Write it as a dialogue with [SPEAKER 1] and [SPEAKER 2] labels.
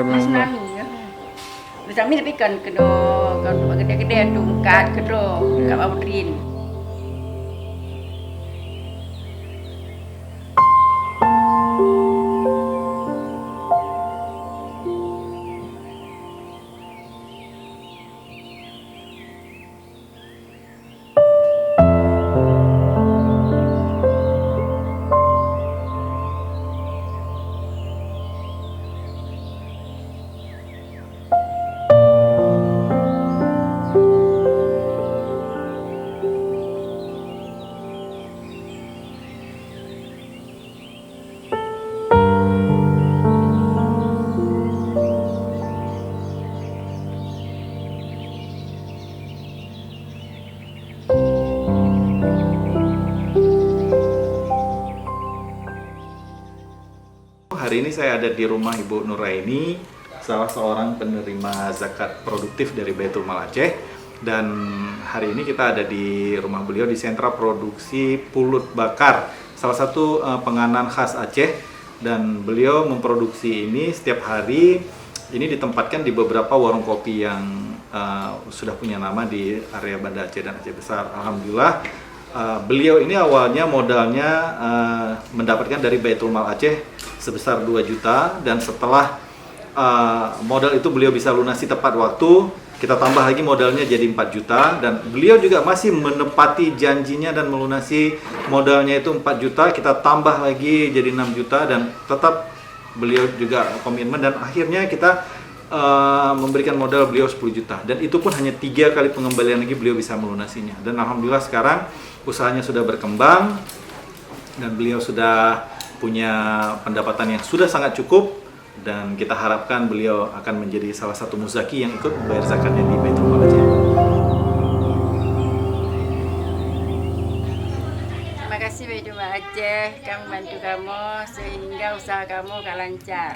[SPEAKER 1] Mas
[SPEAKER 2] memang.
[SPEAKER 1] nami ya. Bisa mi tapi kan gede-gede tungkat kedo kak Audrin.
[SPEAKER 2] Hari ini saya ada di rumah Ibu Nuraini, salah seorang penerima zakat produktif dari Baitul Mal Aceh. Dan hari ini kita ada di rumah beliau di sentra produksi pulut bakar, salah satu penganan khas Aceh. Dan beliau memproduksi ini setiap hari. Ini ditempatkan di beberapa warung kopi yang sudah punya nama di area Banda Aceh dan Aceh Besar. Alhamdulillah. Beliau ini awalnya modalnya mendapatkan dari Baitul Mal Aceh sebesar 2 juta, dan setelah modal itu beliau bisa lunasi tepat waktu, kita tambah lagi modalnya jadi 4 juta, dan beliau juga masih menepati janjinya dan melunasi modalnya itu 4 juta, kita tambah lagi jadi 6 juta, dan tetap beliau juga komitmen, dan akhirnya kita memberikan modal beliau 10 juta, dan itu pun hanya 3 kali pengembalian lagi beliau bisa melunasinya. Dan alhamdulillah sekarang usahanya sudah berkembang dan beliau sudah punya pendapatan yang sudah sangat cukup, dan kita harapkan beliau akan menjadi salah satu muzaki yang ikut membayar zakatnya di Baitul Mal Aceh.
[SPEAKER 1] Terima kasih Baitul Mal Aceh, kami bantu kamu sehingga usaha kamu akan lancar.